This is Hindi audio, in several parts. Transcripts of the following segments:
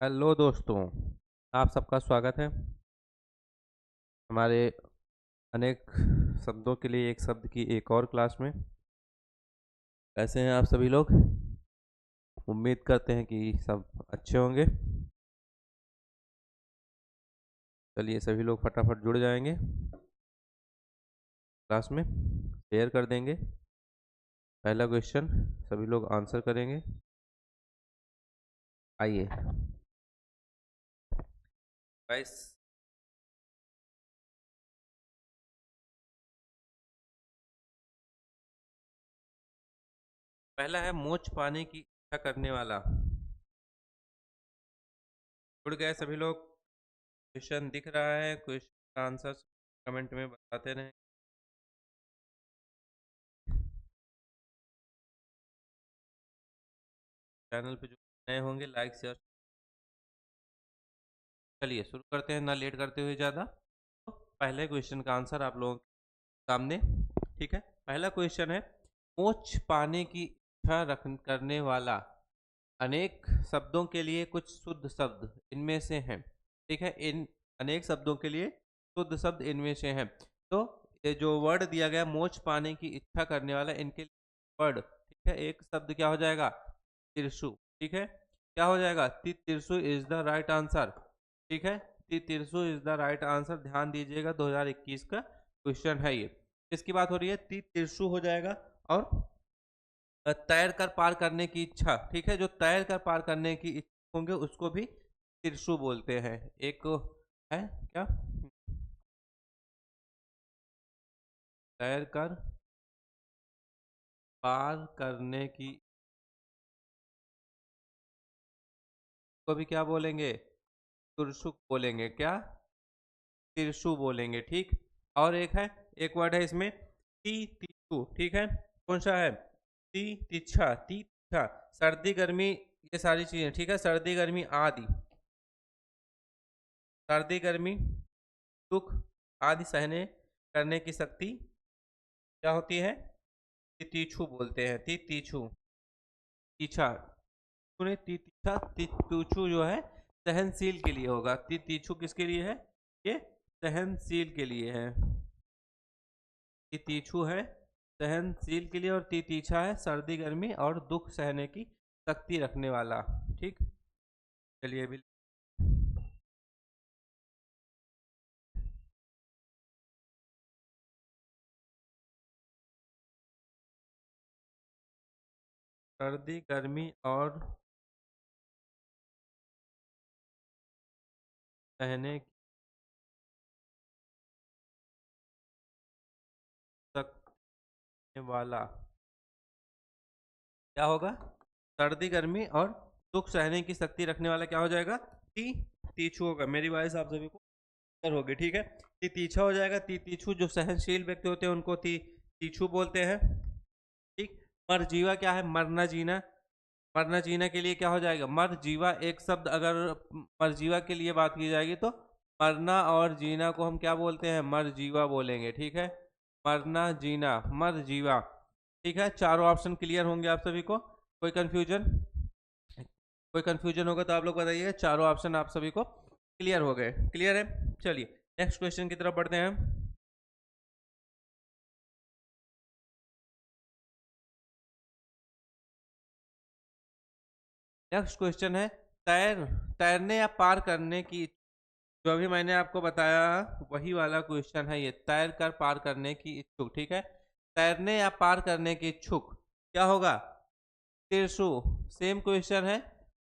हेलो दोस्तों। आप सबका स्वागत है हमारे अनेक शब्दों के लिए एक शब्द की एक और क्लास में। कैसे हैं आप सभी लोग? उम्मीद करते हैं कि सब अच्छे होंगे। चलिए सभी लोग फटाफट जुड़ जाएंगे क्लास में, शेयर कर देंगे। पहला क्वेश्चन सभी लोग आंसर करेंगे। आइए गाइस, पहला है मोच पाने की इच्छा करने वाला। जुड़ गए सभी लोग? क्वेश्चन दिख रहा है? क्वेश्चन का आंसर कमेंट में बताते रहें। चैनल पे जो नए होंगे लाइक शेयर। चलिए शुरू करते हैं ना लेट करते हुए ज़्यादा। तो पहले क्वेश्चन का आंसर आप लोगों के सामने। ठीक है, पहला क्वेश्चन है मोक्ष पाने की इच्छा रख करने वाला अनेक शब्दों के लिए कुछ शुद्ध शब्द इनमें से हैं। ठीक है, इन अनेक शब्दों के लिए शुद्ध शब्द इनमें से हैं। तो ये जो वर्ड दिया गया मोक्ष पाने की इच्छा करने वाला, इनके वर्ड, ठीक है, एक शब्द क्या हो जाएगा? तिरसु। ठीक है, क्या हो जाएगा? तिरसु इज द राइट आंसर। ठीक है, तिरसु इज द राइट आंसर। ध्यान दीजिएगा, 2021 का क्वेश्चन है ये। इसकी बात हो रही है, तिरसु हो जाएगा। और तैर कर पार करने की इच्छा, ठीक है, जो तैर कर पार करने की इच्छा होंगे उसको भी तिरसु बोलते हैं। एक है क्या? तैर कर पार करने की को भी क्या बोलेंगे? तुरसुक बोलेंगे। क्या? तिरसु बोलेंगे। ठीक। और एक है, एक वर्ड है इसमें तिछु। ठीक है, कौन सा है? तिच्छा। तिच्छा, सर्दी गर्मी, ये सारी चीजें। ठीक है, सर्दी गर्मी आदि, सर्दी गर्मी दुख आदि सहने करने की शक्ति क्या होती है? तितीक्षु बोलते हैं। तितीक्षु, तीछा सुने, तितीछा तितीक्षु जो है सहनशील के लिए होगा। तितीक्षु किसके लिए है? ये सहनशील के लिए है। तितीक्षु है सहनशील के लिए, और तितीछा है सर्दी गर्मी और दुख सहने की शक्ति रखने वाला। ठीक। चलिए अभी सर्दी गर्मी और सहने की शक्ति वाला क्या होगा? सर्दी गर्मी और दुख सहने की शक्ति रखने वाला क्या हो जाएगा? तीछू होगा। मेरी वॉइस आप सभी को क्लियर होगी? ठीक है, तीछा हो जाएगा। तीछू, जो सहनशील व्यक्ति होते हैं उनको तीछू बोलते हैं। ठीक। मर जीवा क्या है? मरना जीना। मरना जीना के लिए क्या हो जाएगा? मर जीवा। एक शब्द अगर मर जीवा के लिए बात की जाएगी तो मरना और जीना को हम क्या बोलते हैं? मर जीवा बोलेंगे। ठीक है, मरना जीना मर जीवा। ठीक है, चारों ऑप्शन क्लियर होंगे आप सभी को? कोई कंफ्यूजन? कोई कंफ्यूजन होगा तो आप लोग बताइए। चारों ऑप्शन आप सभी को क्लियर हो गए? क्लियर है। चलिए नेक्स्ट क्वेश्चन की तरफ बढ़ते हैं। नेक्स्ट क्वेश्चन है तैरने या पार करने की, जो अभी मैंने आपको बताया वही वाला क्वेश्चन है ये, तैर कर पार करने की इच्छुक। ठीक है, तैरने या पार करने की इच्छुक क्या होगा? तिरसु। सेम क्वेश्चन है,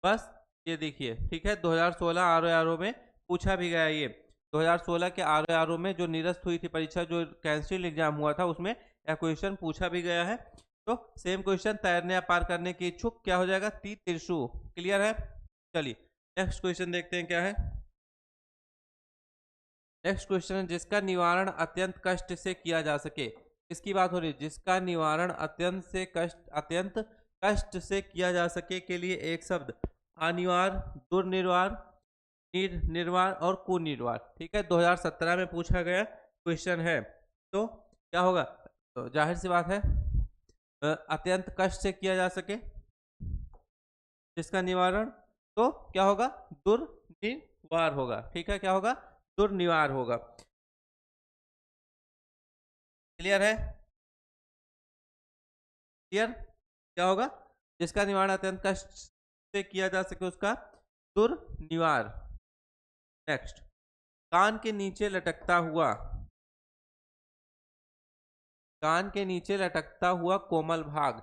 बस ये देखिए। ठीक है, 2016 आर में पूछा भी गया ये। 2016 के आर में जो निरस्त हुई थी परीक्षा, जो कैंसिल एग्जाम हुआ था, उसमें यह क्वेश्चन पूछा भी गया है। तो सेम क्वेश्चन, तैरने या पार करने की इच्छुक क्या हो जाएगा? तिरसु। क्लियर है। चलिए नेक्स्ट क्वेश्चन देखते हैं क्या है। नेक्स्ट क्वेश्चन है जिसका निवारण अत्यंत कष्ट से किया जा सके। इसकी बात हो रही है, जिसका निवारण अत्यंत कष्ट से किया जा सके के लिए एक शब्द अनिवार, दुर्निवार, निर्निर्वाण और कुनिर्वाण। ठीक है, 2017 में पूछा गया क्वेश्चन है। तो क्या होगा? तो जाहिर सी बात है, अत्यंत कष्ट से किया जा सके जिसका निवारण, तो क्या होगा, दुर्निवार होगा। ठीक है, क्या होगा, दुर्निवार होगा। क्लियर है, क्लियर, क्या होगा, जिसका निवारण अत्यंत कष्ट से किया जा सके उसका दुर्निवार। नेक्स्ट, कान के नीचे लटकता हुआ, कान के नीचे लटकता हुआ कोमल भाग,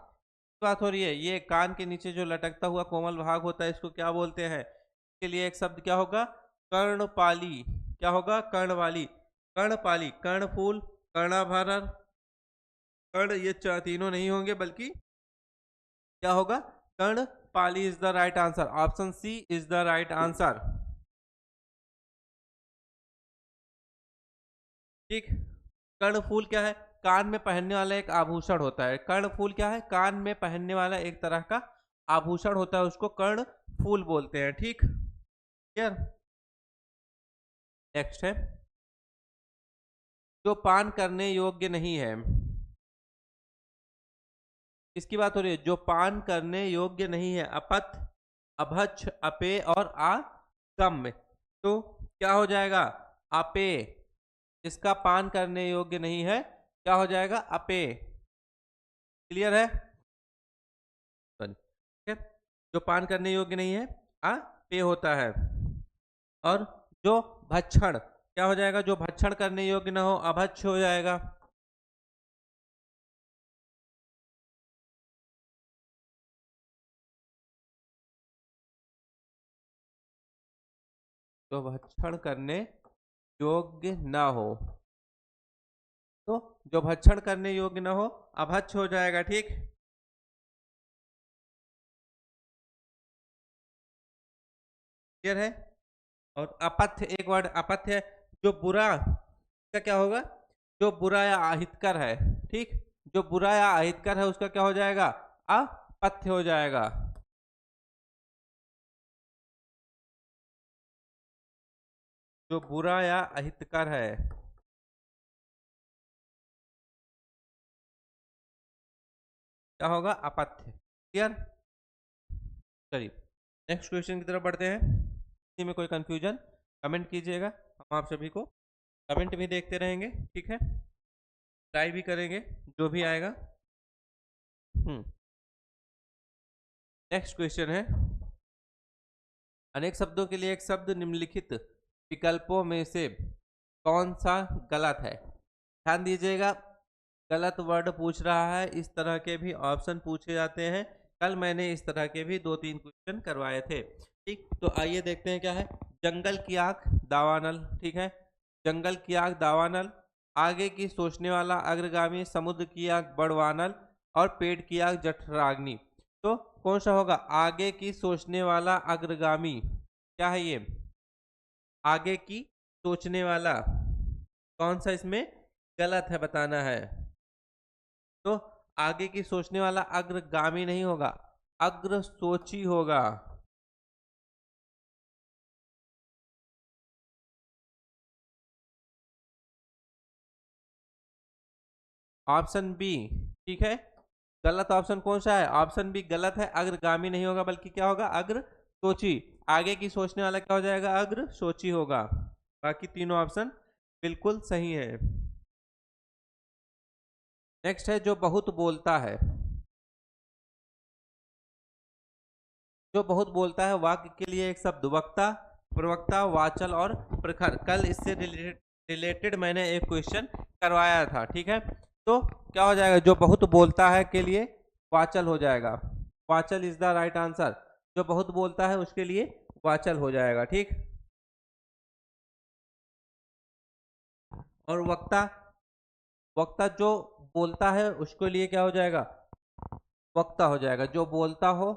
बात हो रही है, ये कान के नीचे जो लटकता हुआ कोमल भाग होता है इसको क्या बोलते हैं, इसके लिए एक शब्द क्या होगा, कर्णपाली। क्या होगा, कर्णवाली, कर्णपाली, कर्णफूल, कर्णाभरण, कर्ण, ये तीनों नहीं होंगे बल्कि क्या होगा, कर्णपाली is the right answer, option C is the right answer. ठीक, कर्णफूल क्या है, कान में पहनने वाला एक आभूषण होता है। कर्णफूल क्या है, कान में पहनने वाला एक तरह का आभूषण होता है, उसको कर्णफूल बोलते हैं। ठीक, क्लियर। नेक्स्ट है, जो पान करने योग्य नहीं है, इसकी बात हो रही है, जो पान करने योग्य नहीं है, अपथ, अभच्छ, अपेय और आगम्य। तो क्या हो जाएगा, अपेय, इसका पान करने योग्य नहीं है, क्या हो जाएगा, अपेय। क्लियर है, ठीक है, जो पान करने योग्य नहीं है अपेय होता है। और जो भक्षण, क्या हो जाएगा, जो भक्षण करने योग्य ना हो, अभक्ष हो जाएगा। जो भक्षण करने योग्य ना हो, तो जो भक्षण करने योग्य ना हो अभक्ष हो जाएगा। ठीक, क्लियर है। और अपथ्य, एक वर्ड अपथ्य है, जो बुरा का क्या होगा, जो बुरा या अहितकर है। ठीक, जो बुरा या अहितकर है उसका क्या हो जाएगा, अपथ्य हो जाएगा। जो बुरा या अहितकर है, क्या होगा, अपथ्य। क्लियर, चलिए नेक्स्ट क्वेश्चन की तरफ बढ़ते हैं। इसी में कोई कंफ्यूजन कमेंट कीजिएगा, हम आप सभी को कमेंट भी देखते रहेंगे। ठीक है, ट्राई भी करेंगे जो भी आएगा। नेक्स्ट क्वेश्चन है, अनेक शब्दों के लिए एक शब्द निम्नलिखित विकल्पों में से कौन सा गलत है। ध्यान दीजिएगा, गलत वर्ड पूछ रहा है, इस तरह के भी ऑप्शन पूछे जाते हैं। कल मैंने इस तरह के भी 2-3 क्वेश्चन करवाए थे। ठीक, तो आइए देखते हैं क्या है। जंगल की आग दावानल, ठीक है, जंगल की आग दावानल, आगे की सोचने वाला अग्रगामी, समुद्र की आग बड़वानल और पेड़ की आग जठराग्नि। तो कौन सा होगा, आगे की सोचने वाला अग्रगामी, क्या है ये, आगे की सोचने वाला, कौन सा इसमें गलत है बताना है। तो आगे की सोचने वाला अग्रगामी नहीं होगा, अग्र सोची होगा। ऑप्शन बी, ठीक है, गलत ऑप्शन कौन सा है, ऑप्शन बी गलत है, अग्रगामी नहीं होगा बल्कि क्या होगा, अग्र सोची। आगे की सोचने वाला क्या हो जाएगा, अग्र सोची होगा। बाकी तीनों ऑप्शन बिल्कुल सही है। नेक्स्ट है, जो बहुत बोलता है, जो बहुत बोलता है, वाक्य के लिए एक शब्द, वक्ता, प्रवक्ता, वाचल और प्रखर। कल इससे रिलेटेड मैंने एक क्वेश्चन करवाया था। ठीक है, तो क्या हो जाएगा, जो बहुत बोलता है के लिए वाचल हो जाएगा, वाचल इज द राइट आंसर। जो बहुत बोलता है उसके लिए वाचल हो जाएगा। ठीक, और वक्ता, वक्ता जो बोलता है उसके लिए क्या हो जाएगा, वक्ता हो जाएगा, जो बोलता हो।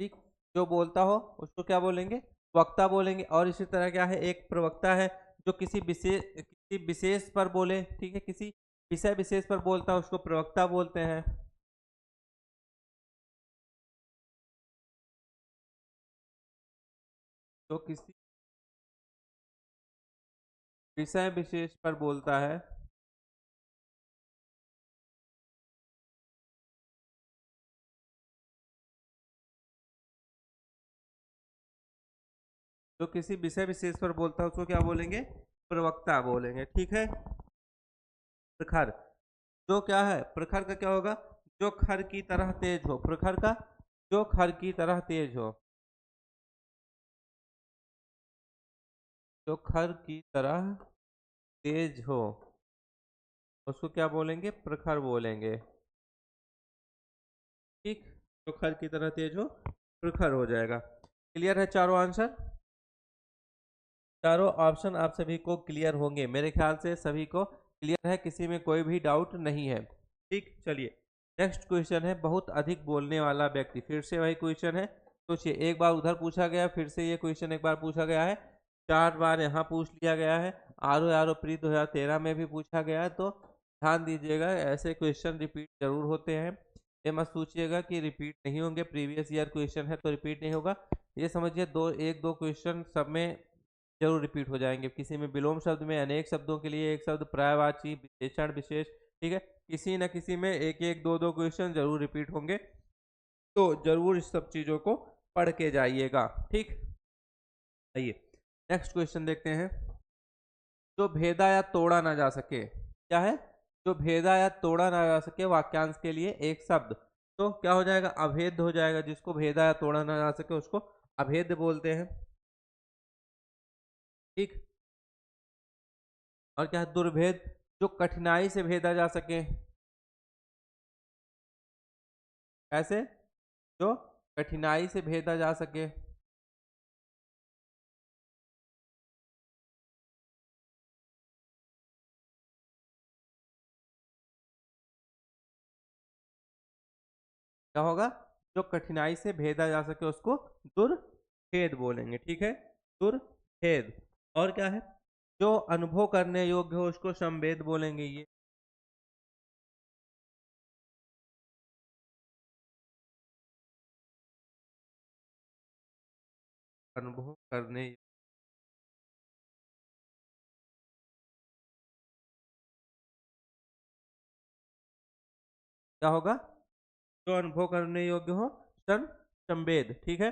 ठीक, जो बोलता हो उसको क्या बोलेंगे, वक्ता बोलेंगे। और इसी तरह क्या है, एक प्रवक्ता है जो किसी विशेष पर बोले, ठीक है, किसी विषय विशेष पर बोलता है उसको प्रवक्ता बोलते हैं। तो किसी विषय विशेष पर बोलता है जो किसी विषय विशेष पर बोलता है उसको क्या बोलेंगे? प्रवक्ता बोलेंगे। ठीक है। प्रखर, जो क्या है प्रखर का क्या होगा? जो खर की तरह तेज हो। प्रखर का जो खर की तरह तेज हो, जो खर की तरह तेज हो उसको क्या बोलेंगे? प्रखर बोलेंगे। ठीक, जो खर की तरह तेज हो प्रखर हो जाएगा। क्लियर है चारों आंसर? चारों ऑप्शन आप सभी को क्लियर होंगे, मेरे ख्याल से सभी को क्लियर है, किसी में कोई भी डाउट नहीं है। ठीक, चलिए नेक्स्ट क्वेश्चन है, बहुत अधिक बोलने वाला व्यक्ति। फिर से वही क्वेश्चन है, सोचिए, एक बार उधर पूछा गया, फिर से ये क्वेश्चन एक बार पूछा गया है, 4 बार यहाँ पूछ लिया गया है, आरो आरो प्री 2013 में भी पूछा गया है। तो ध्यान दीजिएगा, ऐसे क्वेश्चन रिपीट जरूर होते हैं। ये मत सोचिएगा कि रिपीट नहीं होंगे, प्रीवियस ईयर क्वेश्चन है तो रिपीट नहीं होगा। ये समझिए एक दो क्वेश्चन सब में जरूर रिपीट हो जाएंगे। किसी में विलोम शब्द में अनेक शब्दों के लिए एक शब्द, पर्यायवाची, विशेषण, विशेष, ठीक है, किसी न किसी में एक एक दो दो क्वेश्चन जरूर रिपीट होंगे। तो जरूर इस सब चीजों को पढ़ के जाइएगा। ठीक, आइए नेक्स्ट क्वेश्चन देखते हैं। जो भेदा या तोड़ा ना जा सके, क्या है? जो भेदा या तोड़ा ना जा सके वाक्यांश के लिए एक शब्द, तो क्या हो जाएगा? अभेद हो जाएगा। जिसको भेदा या तोड़ा ना जा सके उसको अभेद बोलते हैं। ठीक, और क्या है? दुर्भेद, जो कठिनाई से भेदा जा सके। कैसे? जो कठिनाई से भेदा जा सके। क्या होगा? जो कठिनाई से भेदा जा सके उसको दुर्भेद बोलेंगे। ठीक है, दुर्भेद। और क्या है? जो अनुभव करने योग्य हो उसको संवेद बोलेंगे। ये अनुभव करने, क्या होगा? जो अनुभव करने योग्य हो संवेद। ठीक है।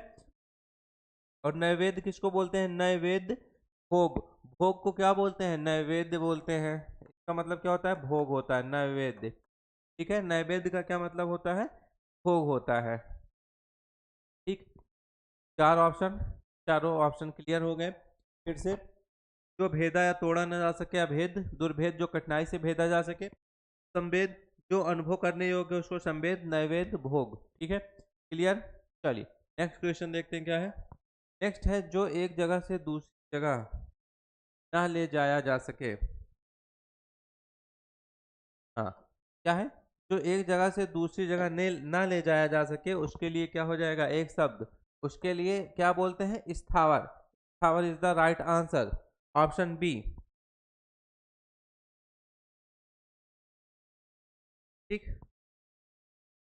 और नैवेद्य किसको बोलते हैं? नैवेद्य भोग। भोग को क्या बोलते हैं? नैवेद्य बोलते हैं। इसका मतलब क्या होता है? भोग होता है, नैवेद्य। ठीक है, नैवेद्य का क्या मतलब होता है? भोग होता है। ठीक, चार ऑप्शन, चारों ऑप्शन क्लियर हो गए। फिर से, जो भेदा या तोड़ा न जा सके अभेद, दुर्भेद जो कठिनाई से भेदा जा सके, संवेद जो अनुभव करने योग्य उसको संवेद, नैवेद्य भोग। ठीक है, क्लियर। चलिए नेक्स्ट क्वेश्चन देखते हैं क्या है। नेक्स्ट है, जो एक जगह से दूसरी जगह ना ले जाया जा सके। हाँ, क्या है? जो एक जगह से दूसरी जगह ना ले जाया जा सके उसके लिए क्या हो जाएगा? एक शब्द, उसके लिए क्या बोलते हैं? स्थावर। स्थावर is the right answer, option B. ठीक,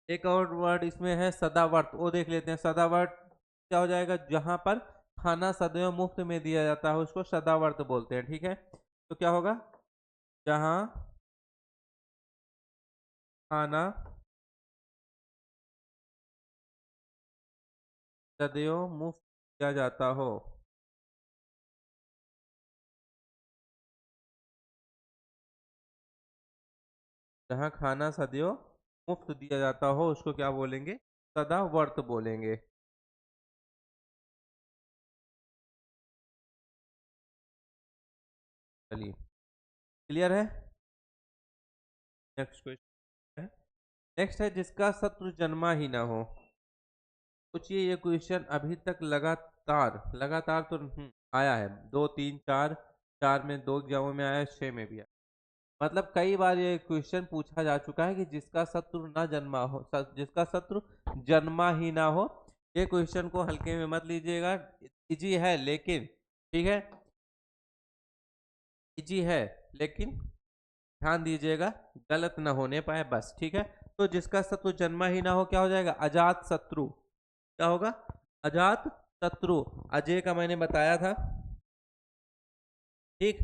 एक और वर्ड इसमें है सदावर्त, वो देख लेते हैं। सदावर्त क्या हो जाएगा? जहां पर खाना सदैव मुफ्त में दिया जाता है उसको सदावर्त बोलते हैं। ठीक है, तो क्या होगा? जहां खाना सदैव मुफ्त दिया जाता हो, जहां खाना सदैव मुफ्त दिया जाता हो उसको क्या बोलेंगे? सदावर्त बोलेंगे। चलिए, क्लियर है। नेक्स्ट क्वेश्चन है, नेक्स्ट है, जिसका शत्रु जन्मा ही ना हो। सोचिए, ये क्वेश्चन अभी तक लगातार लगातार तो आया है, 2 3 4, 4 में 2 एग्जामों में आया, 6 में भी आया। मतलब कई बार ये क्वेश्चन पूछा जा चुका है कि जिसका शत्रु ना जन्मा हो, जिसका शत्रु जन्मा ही ना हो। ये क्वेश्चन को हल्के में मत लीजिएगा, इजी है लेकिन, ठीक है, इजी है लेकिन ध्यान दीजिएगा गलत ना होने पाए बस। ठीक है, तो जिसका शत्रु जन्मा ही ना हो क्या हो जाएगा? अजात शत्रु। क्या होगा? अजात शत्रु। अजय का मैंने बताया था। ठीक,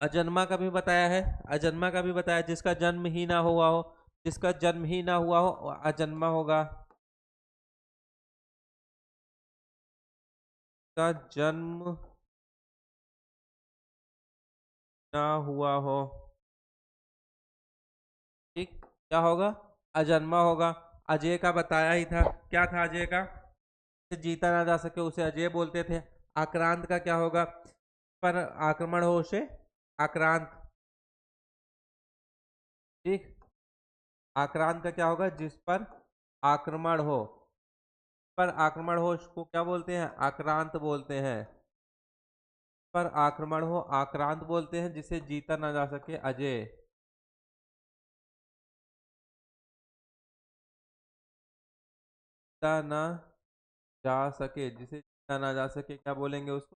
अजन्मा का भी बताया है, अजन्मा का भी बताया, जिसका जन्म ही ना हुआ हो। जिसका जन्म ही ना हुआ हो अजन्मा होगा, का जन्म ना हुआ हो, ठीक, क्या होगा, अजन्मा होगा। अजय का बताया ही था, क्या था अजय का, जीता ना जा सके उसे अजय बोलते थे। आक्रांत का क्या होगा, पर आक्रमण हो उसे आक्रांत, ठीक। आक्रांत का क्या होगा, जिस पर आक्रमण हो, पर आक्रमण हो उसको क्या बोलते हैं, आक्रांत बोलते हैं। पर आक्रमण हो आक्रांत बोलते हैं, जिसे जीता ना जा सके अजय। जीता ना जा सके, जिसे जीता ना जा सके क्या बोलेंगे उसको,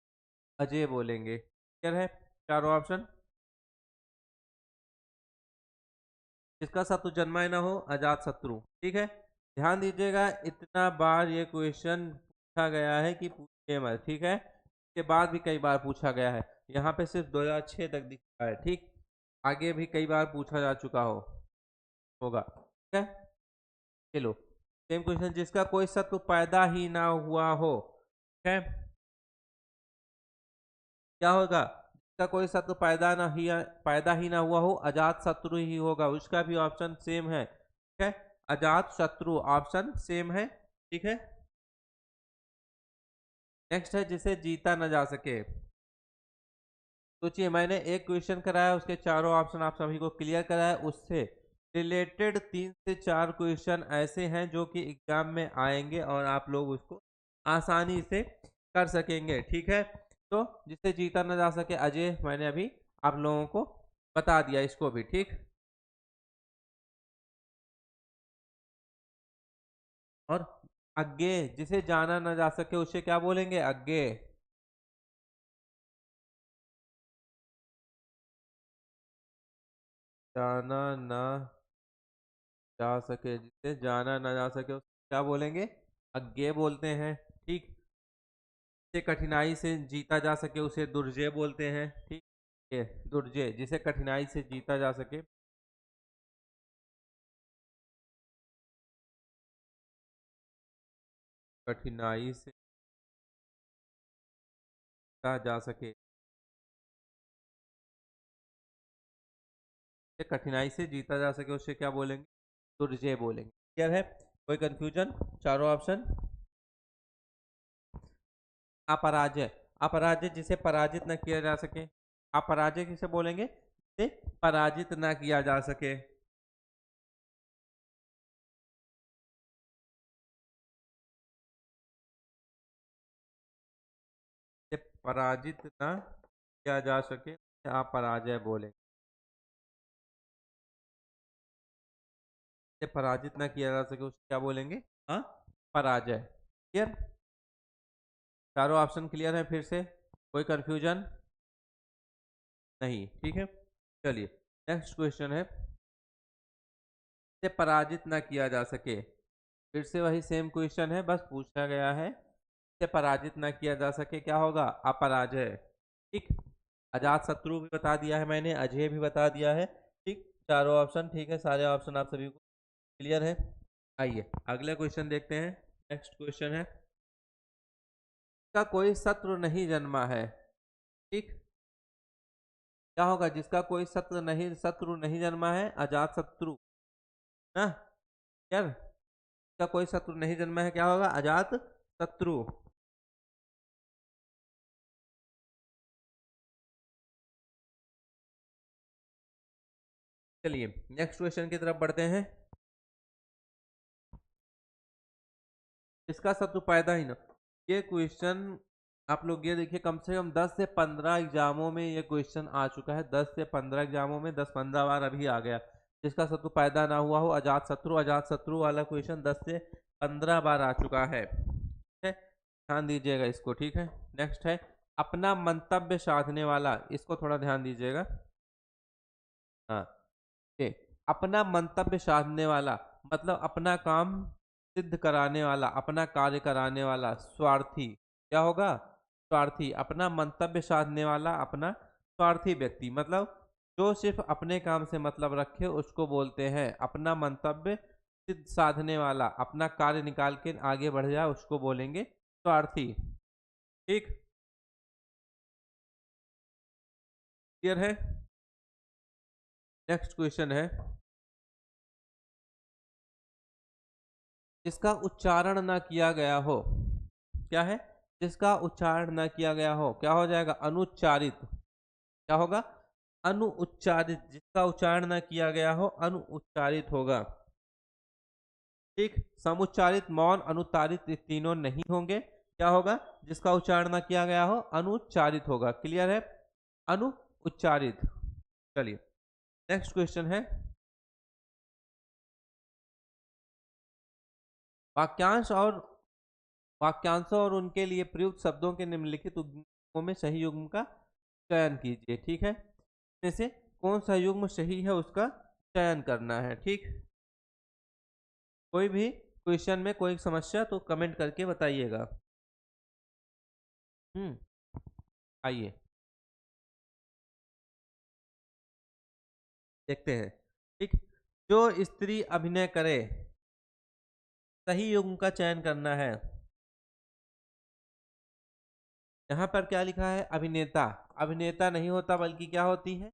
अजय बोलेंगे। क्लियर है, चारों ऑप्शन। जिसका शत्रु जन्मा ही ना हो, अजात शत्रु, ठीक है। ध्यान दीजिएगा, इतना बार ये क्वेश्चन पूछा गया है कि पूछिए मत, ठीक है। इसके बाद भी कई बार पूछा गया है, यहाँ पे सिर्फ 2006 तक दिख रहा है, ठीक। आगे भी कई बार पूछा जा चुका होगा, ठीक है। चलो, सेम क्वेश्चन, जिसका कोई शत्रु पैदा ही ना हुआ हो, ठीक है, क्या होगा, जिसका कोई शत्रु पैदा ही ना हुआ हो, अजात शत्रु ही होगा। उसका भी ऑप्शन सेम है, ठीक है, अजात शत्रु ऑप्शन सेम है, ठीक है। नेक्स्ट है जिसे जीता न जा सके। सोचिए, मैंने एक क्वेश्चन कराया, उसके चारों ऑप्शन आप सभी को क्लियर कराया, उससे रिलेटेड 3 से 4 क्वेश्चन ऐसे हैं जो कि एग्जाम में आएंगे और आप लोग उसको आसानी से कर सकेंगे, ठीक है। तो जिसे जीता न जा सके अजय, मैंने अभी आप लोगों को बता दिया इसको भी, ठीक। और अज्ञे, जिसे जाना न जा सके उसे क्या बोलेंगे, अज्ञे। जाना न जा सके, जिसे जाना न जा सके उसे क्या बोलेंगे, अज्ञे बोलते हैं, ठीक। जिसे कठिनाई से जीता जा सके उसे दुर्जय बोलते हैं, ठीक। ये दुर्जय, जिसे कठिनाई से जीता जा सके, कठिनाई से जीता जा सके, जिसे कठिनाई से जीता जा सके उसे क्या बोलेंगे, दुर्जय बोलेंगे। क्लियर है, कोई कंफ्यूजन, चारों ऑप्शन। अपराजय, अपराजय जिसे पराजित न किया जा सके, अपराजय किसे बोलेंगे, जिसे पराजित न किया जा सके, जिसे पराजित न किया जा सके आप पराजय बोलेंगे, जिसे पराजित न किया जा सके उसे क्या बोलेंगे, हाँ, पराजय। क्लियर, चारों ऑप्शन क्लियर है, फिर से कोई कंफ्यूजन नहीं, ठीक है। चलिए, नेक्स्ट क्वेश्चन है, इसे पराजित ना किया जा सके। फिर से वही सेम क्वेश्चन है, बस पूछा गया है इसे पराजित ना किया जा सके क्या होगा, अपराजय, ठीक। अजात शत्रु भी बता दिया है मैंने, अजय भी बता दिया है, ठीक। चारों ऑप्शन ठीक है, सारे ऑप्शन आप सभी को क्लियर है। आइए अगले क्वेश्चन देखते हैं। नेक्स्ट क्वेश्चन है, का कोई शत्रु नहीं जन्मा है, ठीक। क्या होगा, जिसका कोई शत्रु नहीं जन्मा है, अजात शत्रु ना, यार, का कोई शत्रु नहीं जन्मा है, क्या होगा, अजात शत्रु। चलिए नेक्स्ट क्वेश्चन की तरफ बढ़ते हैं। इसका शत्रु पैदा ही ना, ये क्वेश्चन आप लोग ये देखिए, कम से कम 10 से 15 एग्जामों में ये क्वेश्चन आ चुका है, 10 से 15 एग्जामों में 10-15 बार अभी आ गया। जिसका शत्रु पैदा ना हुआ हो, अजात शत्रु वाला क्वेश्चन 10 से 15 बार आ चुका है, ठीक है। ध्यान दीजिएगा इसको, ठीक है। नेक्स्ट है, अपना मंतव्य साधने वाला, इसको थोड़ा ध्यान दीजिएगा। हाँ, ये अपना मंतव्य साधने वाला मतलब अपना काम सिद्ध कराने वाला, अपना कार्य कराने वाला, स्वार्थी, क्या होगा, स्वार्थी। अपना मंतव्य साधने वाला, अपना स्वार्थी व्यक्ति, मतलब जो सिर्फ अपने काम से मतलब रखे उसको बोलते हैं। अपना मंतव्य सिद्ध साधने वाला, अपना कार्य निकाल के आगे बढ़ जाए उसको बोलेंगे स्वार्थी। ठीक, क्लियर है। नेक्स्ट क्वेश्चन है, जिसका उच्चारण ना किया गया हो। क्या है? जिसका उच्चारण ना किया गया हो, क्या हो जाएगा? अनुच्चारित। क्या होगा? अनुउच्चारित। जिसका उच्चारण ना किया गया हो अनुउच्चारित होगा। ठीक, समुच्चारित, मौन, अनुच्चारित, ये तीनों नहीं होंगे। क्या होगा? जिसका उच्चारण ना किया गया हो अनुच्चारित होगा। क्लियर है? अनुउच्चारित। चलिए नेक्स्ट क्वेश्चन है, वाक्यांश और वाक्यांशों और उनके लिए प्रयुक्त शब्दों के निम्नलिखित युग्मों में सही युग्म का चयन कीजिए। ठीक है, इसमें से कौन सा युग्म सही है उसका चयन करना है। ठीक, कोई भी क्वेश्चन में कोई समस्या तो कमेंट करके बताइएगा। आइए देखते हैं। ठीक, जो स्त्री अभिनय करे, सही युग्म का चयन करना है। यहाँ पर क्या लिखा है? अभिनेता। अभिनेता नहीं होता बल्कि क्या होती है?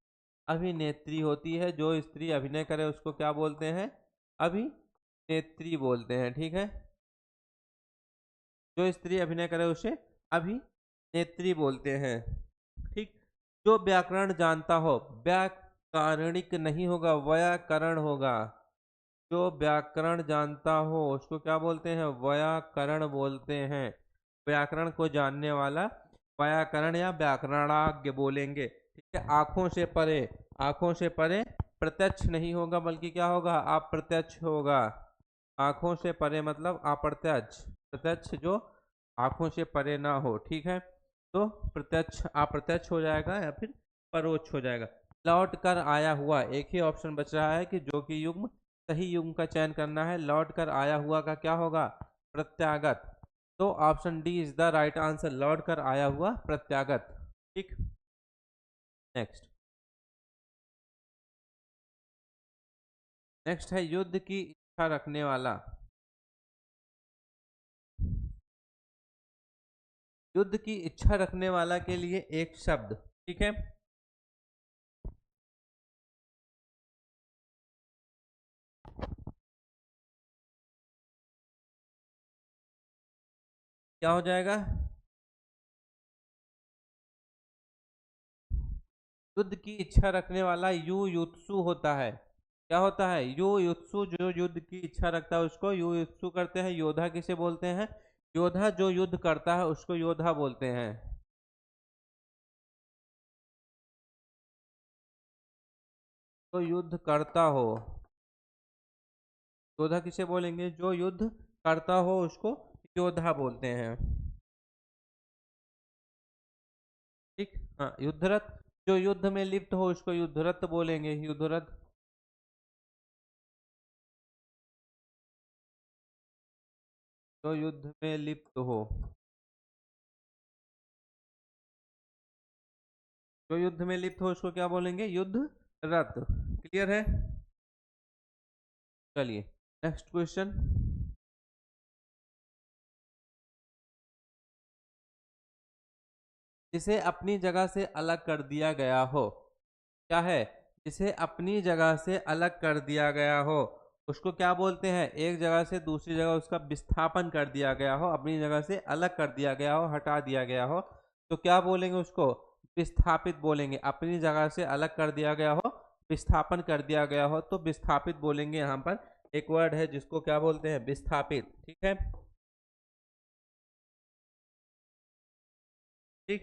अभिनेत्री होती है। जो स्त्री अभिनय करे उसको क्या बोलते हैं? अभिनेत्री बोलते हैं। ठीक है, जो स्त्री अभिनय करे उसे अभिनेत्री बोलते हैं। ठीक, जो व्याकरण जानता हो, व्याकरणिक नहीं होगा, व्याकरण होगा। जो व्याकरण जानता हो उसको क्या बोलते हैं? व्याकरण बोलते हैं। व्याकरण को जानने वाला व्याकरण या व्याकरणाज्ञ बोलेंगे। ठीक है, आंखों से परे, आंखों से परे प्रत्यक्ष नहीं होगा बल्कि क्या होगा? अप्रत्यक्ष होगा। आंखों से परे मतलब अप्रत्यक्ष। प्रत्यक्ष जो आंखों से परे ना हो। ठीक है, तो प्रत्यक्ष अप्रत्यक्ष हो जाएगा या फिर परोक्ष हो जाएगा। लौट कर आया हुआ, एक ही ऑप्शन बच रहा है कि जो कि युग्म सही युग्म का चयन करना है। लौट कर आया हुआ का क्या होगा? प्रत्यागत। तो option D is the right answer, लौट कर आया हुआ प्रत्यागत। ठीक, नेक्स्ट। नेक्स्ट है युद्ध की इच्छा रखने वाला। युद्ध की इच्छा रखने वाला के लिए एक शब्द। ठीक है, क्या हो जाएगा? युद्ध की इच्छा रखने वाला यु युत्सु होता है। क्या होता है? यु युत्सु। जो युद्ध की इच्छा रखता है उसको यु युत्सु करते हैं। योद्धा किसे बोलते हैं? योद्धा जो युद्ध करता है उसको योद्धा बोलते हैं। तो युद्ध करता हो, योद्धा किसे बोलेंगे? जो युद्ध करता हो उसको योद्धा बोलते हैं। ठीक, हाँ, युद्धरत। जो युद्ध में लिप्त हो उसको युद्धरत बोलेंगे, युद्धरत। जो युद्ध में लिप्त हो, जो युद्ध में लिप्त हो उसको क्या बोलेंगे? युद्ध रत। क्लियर है? चलिए नेक्स्ट क्वेश्चन, जिसे अपनी जगह से अलग कर दिया गया हो। क्या है? जिसे अपनी जगह से अलग कर दिया गया हो उसको क्या बोलते हैं? एक जगह से दूसरी जगह उसका विस्थापन कर दिया गया हो, अपनी जगह से अलग कर दिया गया हो, हटा दिया गया हो, तो क्या बोलेंगे उसको? विस्थापित बोलेंगे। अपनी जगह से अलग कर दिया गया हो, विस्थापन कर दिया गया हो तो विस्थापित बोलेंगे। यहाँ पर एक वर्ड है जिसको क्या बोलते हैं? विस्थापित। ठीक है, ठीक,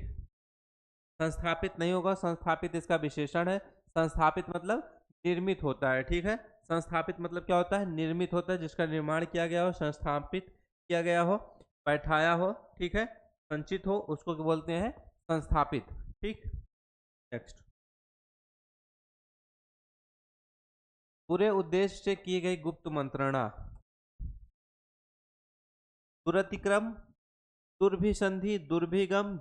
संस्थापित नहीं होगा, संस्थापित इसका विशेषण है। संस्थापित मतलब निर्मित होता है। ठीक है, संस्थापित मतलब क्या होता है? निर्मित होता है, जिसका निर्माण किया गया हो, संस्थापित किया गया हो, बैठाया हो। ठीक है, संचित हो, उसको बोलते हैं संस्थापित। ठीक, नेक्स्ट। पूरे उद्देश्य से की गई गुप्त मंत्रणा। दुरतिक्रम, दुर्भिसंधि, दुर्भिगम,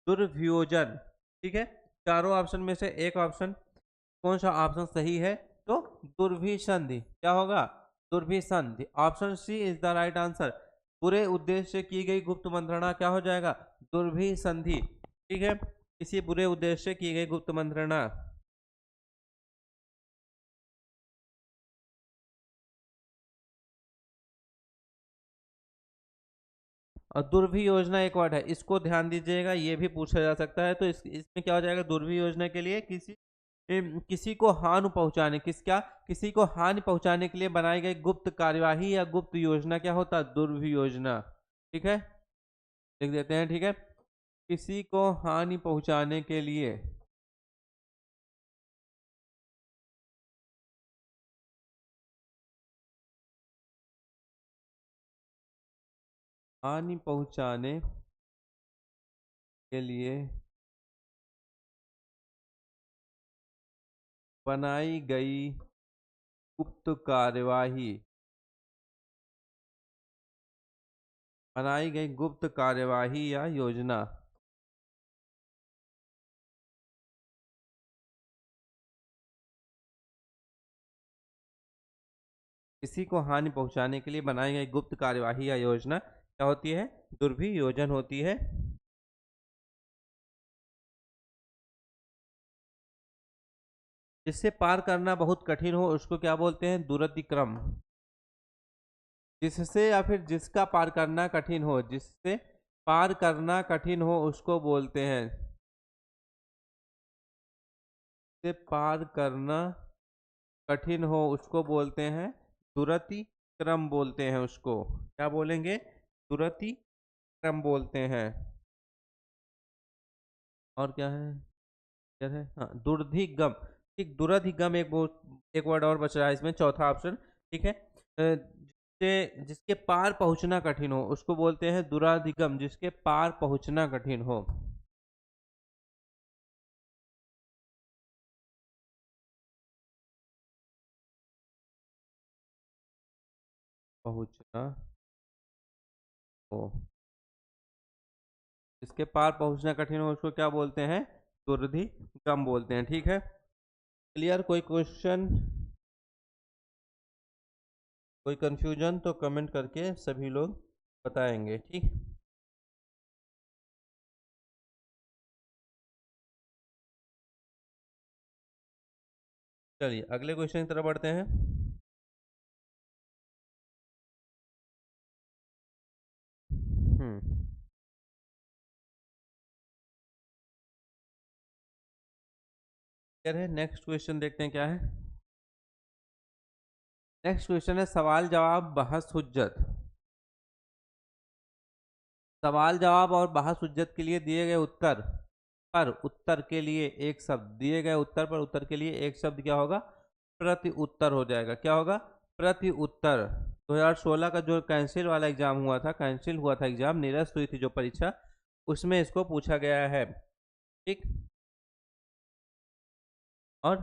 दुर्भियोजन। ठीक है, चारों ऑप्शन में से एक ऑप्शन कौन सा ऑप्शन सही है? तो दुर्भिसंधि। क्या होगा? दुर्भिसंधि। Option C is the right answer. बुरे उद्देश्य से की गई गुप्त मंत्रणा क्या हो जाएगा? दुर्भिसंधि। ठीक है, किसी बुरे उद्देश्य से की गई गुप्त मंत्रणा। और दुर्भि योजना एक वर्ड है, इसको ध्यान दीजिएगा, ये भी पूछा जा सकता है। तो इसमें क्या हो जाएगा? दुर्भि योजना के लिए किसी को हानि पहुंचाने किसी को हानि पहुंचाने के लिए बनाई गई गुप्त कार्यवाही या गुप्त योजना क्या होता है? दुर्भि योजना। ठीक है, लिख देते हैं। ठीक है, किसी को हानि पहुंचाने के लिए हानि पहुंचाने के लिए बनाई गई गुप्त कार्यवाही गुप्त कार्यवाही या योजना। किसी को हानि पहुंचाने के लिए बनाई गई गुप्त कार्यवाही या योजना क्या होती है? दुर्भि योजना होती है। जिससे पार करना बहुत कठिन हो उसको क्या बोलते हैं? दुरतिक्रम। जिससे या फिर जिसका पार करना कठिन हो, जिससे पार करना कठिन हो उसको बोलते हैं, जिससे पार करना कठिन हो उसको बोलते हैं दुरति क्रम बोलते हैं उसको। क्या बोलेंगे? दुरति क्रम बोलते हैं। और क्या है? क्या है? हाँ, दुर्धिगम। ठीक, दुरधिगम एक वर्ड और बच रहा है इसमें, चौथा ऑप्शन। ठीक है, जिसके पार पहुंचना कठिन हो उसको बोलते हैं दुराधिगम, जिसके पार पहुंचना कठिन हो। पहुंचना हो, जिसके पार पहुंचना कठिन हो उसको क्या बोलते हैं? दुर्धिगम बोलते हैं। ठीक है, क्लियर? कोई क्वेश्चन, कोई कंफ्यूजन तो कमेंट करके सभी लोग बताएंगे। ठीक, चलिए अगले क्वेश्चन की तरफ बढ़ते हैं। हम्म, क्या है? नेक्स्ट क्वेश्चन देखते हैं क्या है। नेक्स्ट क्वेश्चन है सवाल जवाब बहस हुज्जत। सवाल जवाब और बहस हुज्जत के लिए दिए गए उत्तर पर उत्तर के लिए एक शब्द, दिए गए उत्तर पर उत्तर के लिए एक शब्द क्या होगा? प्रति उत्तर हो जाएगा। क्या होगा? प्रति उत्तर। 2016 का जो कैंसिल वाला एग्जाम हुआ था, कैंसिल हुआ था एग्जाम, निरस्त हुई थी जो परीक्षा, उसमें इसको पूछा गया है। ठीक, और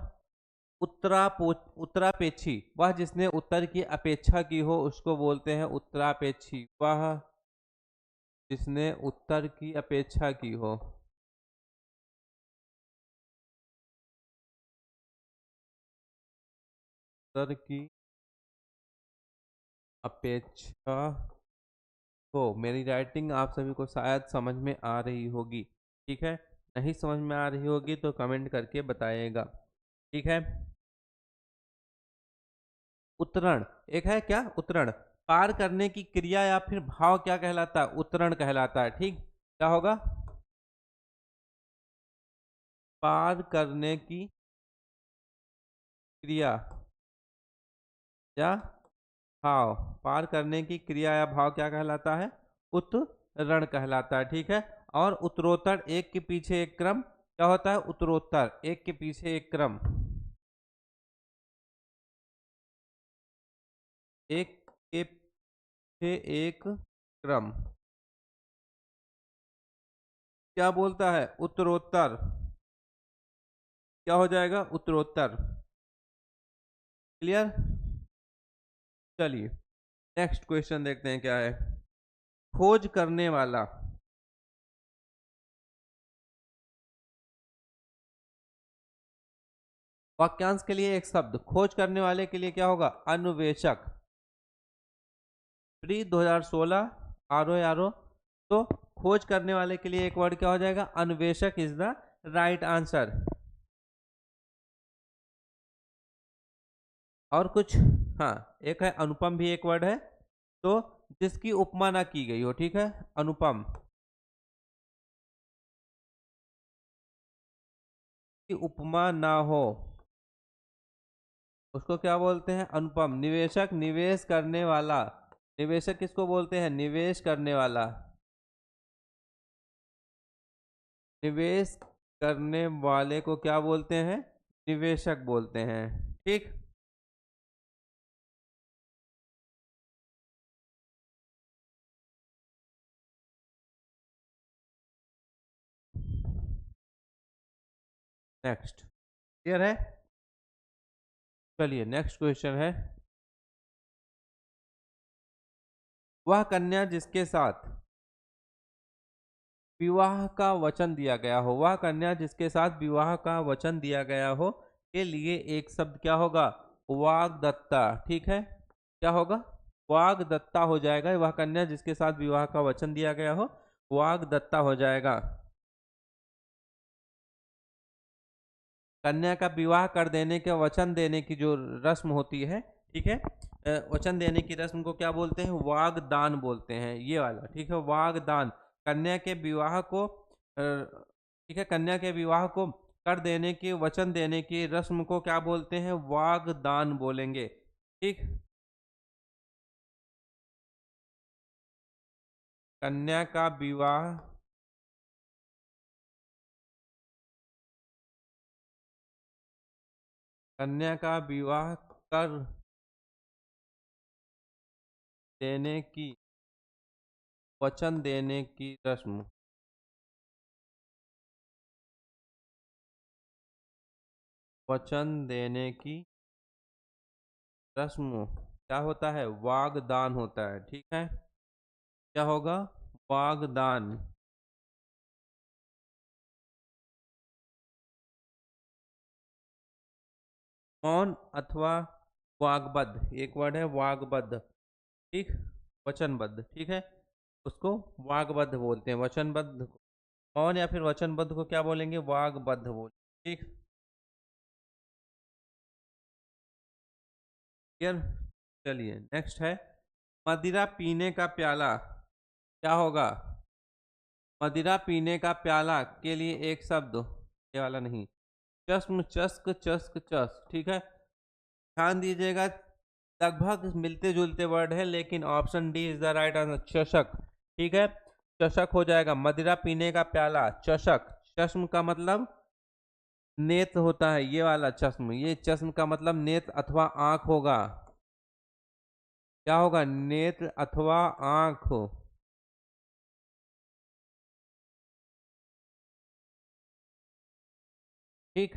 उत्तरापेक्षी, वह जिसने उत्तर की अपेक्षा की हो उसको बोलते हैं उत्तरापेक्षी। वह जिसने उत्तर की अपेक्षा की हो, उत्तर की अपेक्षा हो। मेरी राइटिंग आप सभी को शायद समझ में आ रही होगी। ठीक है, नहीं समझ में आ रही होगी तो कमेंट करके बताइएगा। ठीक है, उतरण एक है। क्या? उतरण। पार करने की क्रिया या फिर भाव क्या कहलाता है? उतरण कहलाता है। ठीक, क्या होगा? पार करने की क्रिया या भाव, पार करने की क्रिया या भाव क्या कहलाता है? उत्तरण कहलाता है। ठीक है, और उत्तरोत्तर, एक के पीछे एक क्रम क्या होता है? उत्तरोत्तर, एक के पीछे एक क्रम, एक के पीछे एक क्रम क्या बोलता है? उत्तरोत्तर। क्या हो जाएगा? उत्तरोत्तर। क्लियर? चलिए नेक्स्ट क्वेश्चन देखते हैं क्या है। खोज करने वाला वाक्यांश के लिए एक शब्द, खोज करने वाले के लिए क्या होगा, अन्वेषक। प्री 2016 आरो आरो, तो खोज करने वाले के लिए एक वर्ड क्या हो जाएगा, अन्वेषक इज द राइट आंसर। और कुछ, हाँ एक है अनुपम भी एक वर्ड है, तो जिसकी उपमा ना की गई हो, ठीक है, अनुपम की उपमा ना हो उसको क्या बोलते हैं, अनुपम। निवेशक, निवेश करने वाला, निवेशक किसको बोलते हैं, निवेश करने वाला, निवेश करने वाले को क्या बोलते हैं, निवेशक बोलते हैं, ठीक। नेक्स्ट, क्लियर है। चलिए नेक्स्ट क्वेश्चन है, वह कन्या जिसके साथ विवाह का वचन दिया गया हो, वह कन्या जिसके साथ विवाह का वचन दिया गया हो के लिए एक शब्द क्या होगा, वाग्दत्ता, ठीक है, क्या होगा, वाग्दत्ता हो जाएगा। वह कन्या जिसके साथ विवाह का वचन दिया गया हो, वाग्दत्ता हो जाएगा। कन्या का विवाह कर देने के, वचन देने की जो रस्म होती है, ठीक है, वचन देने की रस्म को क्या बोलते हैं, वागदान बोलते हैं, ये वाला, ठीक है, वागदान। कन्या के विवाह को ठीक है, कन्या के विवाह को कर देने की, वचन देने की रस्म को क्या बोलते हैं, वागदान बोलेंगे, ठीक। कन्या का विवाह, कन्या का विवाह कर देने की, वचन देने की रस्म, वचन देने की रस्म क्या होता है, वागदान होता है, ठीक है, क्या होगा, वागदान। मौन अथवा वाग्बद्ध, एक वर्ड है वाग्बद्ध, ठीक, वचनबद्ध, ठीक है, उसको वाग्बद्ध बोलते हैं, वचनबद्ध को। मौन या फिर वचनबद्ध को क्या बोलेंगे, वाग्बद्ध बोल, ठीक, क्लियर। चलिए नेक्स्ट है, मदिरा पीने का प्याला क्या होगा, मदिरा पीने का प्याला के लिए एक शब्द, ये वाला नहीं, चश्म, चस्क, चस्क, चस्क, ठीक है, ध्यान दीजिएगा, लगभग मिलते जुलते वर्ड है, लेकिन option D is the right answer, चषक, ठीक है, चषक हो जाएगा। मदिरा पीने का प्याला, चषक, चश्म का मतलब नेत्र होता है, ये वाला चश्म, ये चश्म का मतलब नेत्र अथवा आंख होगा, क्या होगा, नेत्र अथवा आंख हो, ठीक,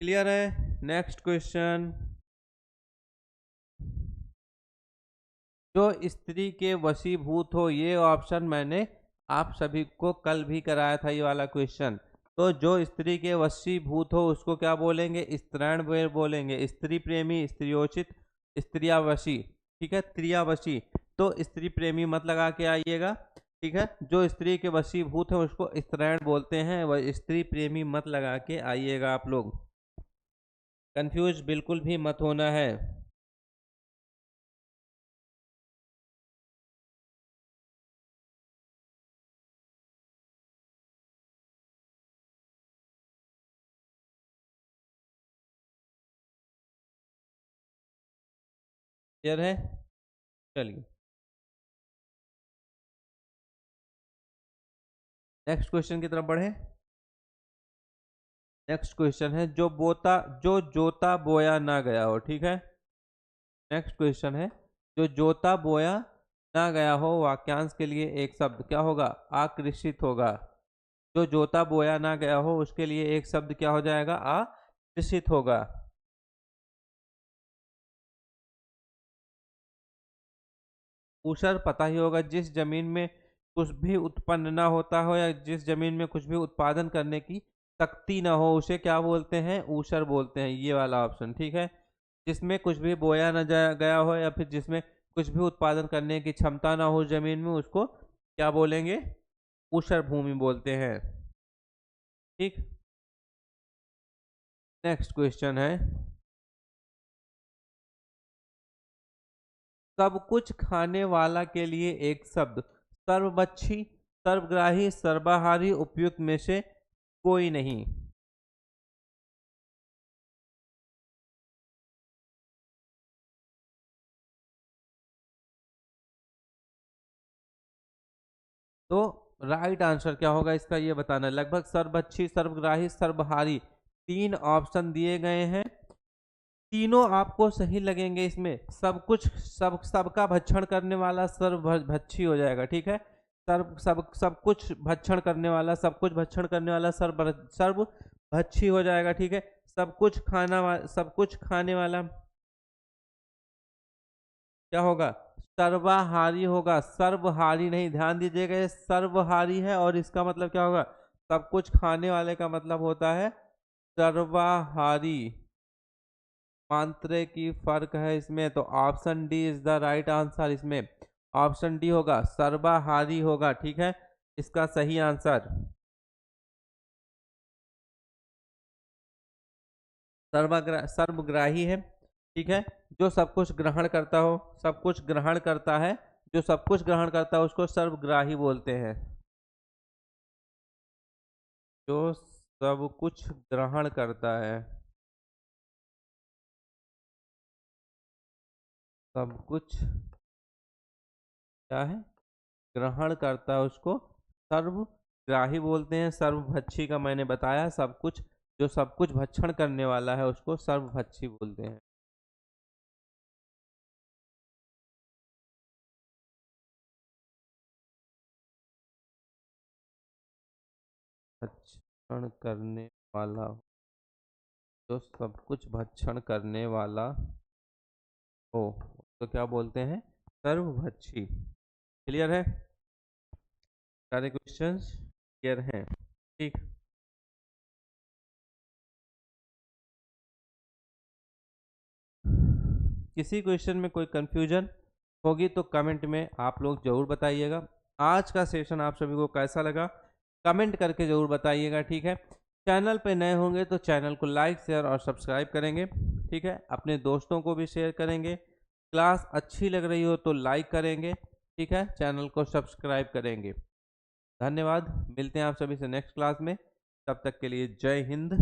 क्लियर है। नेक्स्ट क्वेश्चन, जो स्त्री के वशीभूत हो, ये ऑप्शन मैंने आप सभी को कल भी कराया था, ये वाला क्वेश्चन। तो जो स्त्री के वशीभूत हो उसको क्या बोलेंगे, स्त्रैण बोलेंगे, स्त्री प्रेमी, स्त्रियोचित, स्त्रियावशी, ठीक है, त्रियावशी। तो स्त्री प्रेमी मत लगा के आइएगा, ठीक है, जो स्त्री के वशीभूत है उसको स्त्रैण बोलते हैं, वह स्त्री प्रेमी मत लगा के आइएगा आप लोग, कंफ्यूज बिल्कुल भी मत होना है, क्लियर है। चलिए नेक्स्ट क्वेश्चन की तरफ बढ़े। नेक्स्ट क्वेश्चन है, जो जोता बोया ना गया हो, ठीक है, नेक्स्ट क्वेश्चन है, जो जोता बोया ना गया हो, वाक्यांश के लिए एक शब्द क्या होगा, आकृषित होगा। जो जोता बोया ना गया हो उसके लिए एक शब्द क्या हो जाएगा, आकृषित होगा। ऊसर पता ही होगा, जिस जमीन में कुछ भी उत्पन्न ना होता हो या जिस जमीन में कुछ भी उत्पादन करने की शक्ति न हो उसे क्या बोलते हैं, ऊषर बोलते हैं, ये वाला ऑप्शन, ठीक है। जिसमें कुछ भी बोया न गया हो या फिर जिसमें कुछ भी उत्पादन करने की क्षमता ना हो जमीन में, उसको क्या बोलेंगे, ऊषर भूमि बोलते हैं, ठीक। नेक्स्ट क्वेश्चन है, सब कुछ खाने वाला के लिए एक शब्द, सर्वभक्षी, सर्वग्राही, सर्वाहारी, उपयुक्त में से कोई नहीं। तो राइट आंसर क्या होगा इसका, ये बताना है। लगभग सर्वभक्षी, सर्वग्राही, सर्वहारी, तीन ऑप्शन दिए गए हैं, तीनों आपको सही लगेंगे। इसमें सब कुछ, सबका भक्षण करने वाला सर्वभक्षी हो जाएगा, ठीक है। सब कुछ भक्षण करने वाला, सब कुछ भक्षण करने वाला सर्वभक्षी हो जाएगा, ठीक है। सब कुछ खाने वाला क्या होगा, सर्वाहारी होगा, सर्वहारी नहीं, ध्यान दीजिएगा ये सर्वहारी है और इसका मतलब क्या होगा, सब कुछ खाने वाले का मतलब होता है सर्वाहारी। मात्रे की फर्क है इसमें, तो option D is the right answer. इसमें ऑप्शन डी होगा, सर्वाहारी होगा, ठीक है, इसका सही आंसर। सर्वग्राही है, ठीक है, जो सब कुछ ग्रहण करता हो, सब कुछ ग्रहण करता है, जो सब कुछ ग्रहण करता है उसको सर्वग्राही बोलते हैं। जो सब कुछ ग्रहण करता है, सब कुछ क्या है, ग्रहण करता है, उसको सर्वग्राही बोलते हैं। सर्वभक्षी का मैंने बताया, सब कुछ, जो सब कुछ भक्षण करने वाला है उसको सर्वभक्षी बोलते हैं। भक्षण करने वाला, जो सब कुछ भक्षण करने वाला हो तो क्या बोलते हैं, सर्वभक्षी। क्लियर है, सारे क्वेश्चंस क्लियर हैं, ठीक। किसी क्वेश्चन में कोई कंफ्यूजन होगी तो कमेंट में आप लोग जरूर बताइएगा। आज का सेशन आप सभी को कैसा लगा कमेंट करके जरूर बताइएगा, ठीक है। चैनल पे नए होंगे तो चैनल को लाइक, शेयर और सब्सक्राइब करेंगे, ठीक है। अपने दोस्तों को भी शेयर करेंगे। क्लास अच्छी लग रही हो तो लाइक करेंगे, ठीक है, चैनल को सब्सक्राइब करेंगे। धन्यवाद, मिलते हैं आप सभी से नेक्स्ट क्लास में, तब तक के लिए जय हिंद।